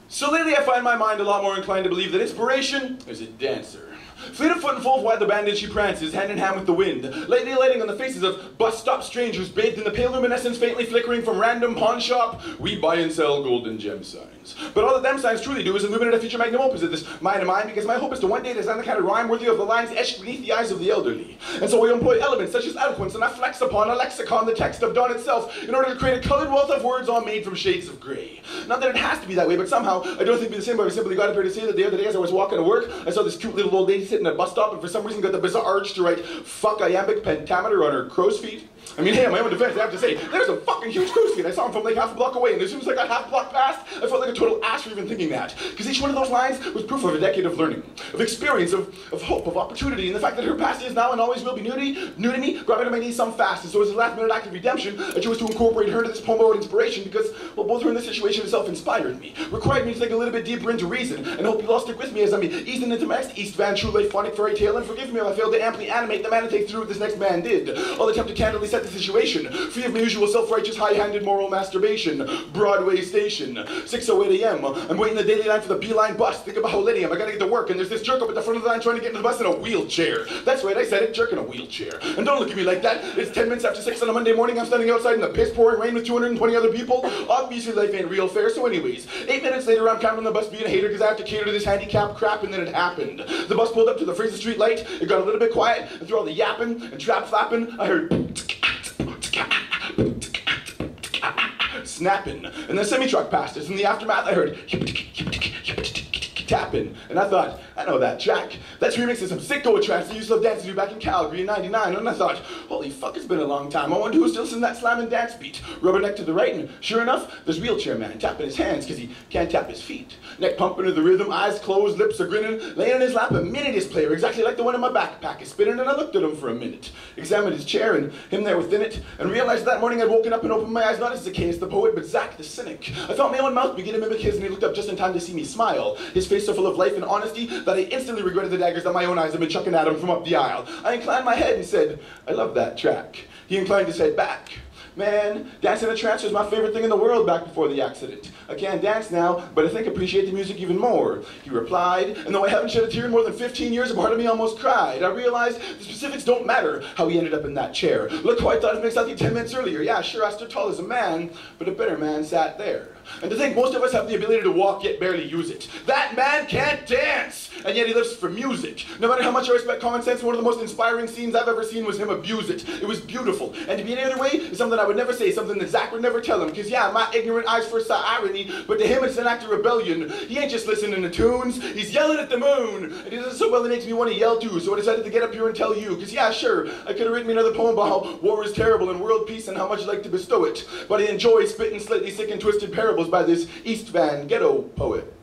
So lately I find my mind a lot more inclined to believe that inspiration is a dancer. Fleet of foot and full of wide the bandage she prances, hand in hand with the wind, lately alighting on the faces of bus-stop strangers bathed in the pale luminescence faintly flickering from random pawn shop. We buy and sell golden gem signs. But all that them signs truly do is illuminate a future magnum opus of this mind of mine, because my hope is to one day design the kind of rhyme worthy of the lines etched beneath the eyes of the elderly. And so I employ elements such as eloquence, and I flex upon a lexicon the text of dawn itself in order to create a colored wealth of words all made from shades of grey. Not that it has to be that way, but somehow I don't think it'd be the same, but I simply got up here to say that the other day as I was walking to work, I saw this cute little old lady sitting at a bus stop and for some reason got the bizarre urge to write fuck iambic pentameter on her crow's feet. I mean, hey, in my own defense, I have to say, there's a fucking huge crow's feet. I saw him from like half a block away, and as soon as I got half a block past, I felt like a total ass for even thinking that. Because each one of those lines was proof of a decade of learning, of experience, of hope, of opportunity, and the fact that her past is now and always will be new to me, brought me to my knees some fast. And so as a last-minute act of redemption, I chose to incorporate her into this poem about inspiration because, well, both her and the situation itself inspired me, required me to think a little bit deeper into reason, and I hope you'll all stick with me as I'm easing into my next East Van True Life phonic fairy tale, and forgive me if I failed to amply animate the man and take through what this next man did. I'll attempt to candidly set the situation, free of my usual self-righteous, high-handed moral masturbation. Broadway Station, 6:08 a.m. I'm waiting the daily line for the B-line bus. Think about how late I am. I gotta get to work, and there's this jerk up at the front of the line trying to get into the bus in a wheelchair. That's right, I said it, jerk in a wheelchair. And don't look at me like that. It's 10 minutes after 6 on a Monday morning. I'm standing outside in the piss-pouring rain with 220 other people. Obviously, life ain't real fair, so anyways. 8 minutes later, I'm counting on the bus being a hater because I have to cater to this handicap crap, and then it happened. The bus pulled up to the Fraser Street light. It got a little bit quiet, and through all the yapping and trap flapping, I heard snapping, and the semi-truck passed us. In the aftermath, I heard tapping, and I thought, I know that track. That's remixed to some sicko tracks that used to love dancing to back in Calgary in '99, and I thought, holy fuck, it's been a long time. I wonder who's still listening to that slam and dance beat. Rubberneck to the right, and sure enough, there's Wheelchair Man tapping his hands because he can't tap his feet. Neck pumping to the rhythm, eyes closed, lips are grinning, laying on his lap a mini disc player, exactly like the one in my backpack is spinning, and I looked at him for a minute, examined his chair and him there within it, and realized that morning I'd woken up and opened my eyes not as Zaccheus the poet, but Zach the cynic. I felt my own mouth begin to mimic his, and he looked up just in time to see me smile, his face so full of life and honesty that I instantly regretted the daggers that my own eyes had been chucking at him from up the aisle. I inclined my head and said, I love that track. He inclined his head back. Man, dancing in a trance was my favorite thing in the world back before the accident. I can't dance now, but I think I appreciate the music even more. He replied, and though I haven't shed a tear in more than 15 years, a part of me almost cried. I realized the specifics don't matter how he ended up in that chair. Look how I thought of McSalty 10 minutes earlier. Yeah, sure, I stood tall as a man, but a better man sat there. And to think most of us have the ability to walk yet barely use it. That man can't dance, and yet he lives for music. No matter how much I respect common sense, one of the most inspiring scenes I've ever seen was him abuse it. It was beautiful, and to be any other way is something I would never say, something that Zach would never tell him, because yeah, my ignorant eyes first saw irony, but to him it's an act of rebellion. He ain't just listening to tunes, he's yelling at the moon, and he does it so well it makes me want to yell too, so I decided to get up here and tell you, because yeah, sure, I could have written me another poem about how war is terrible and world peace and how much I'd like to bestow it, but I enjoy spitting slightly sick and twisted parables by this East Van ghetto poet.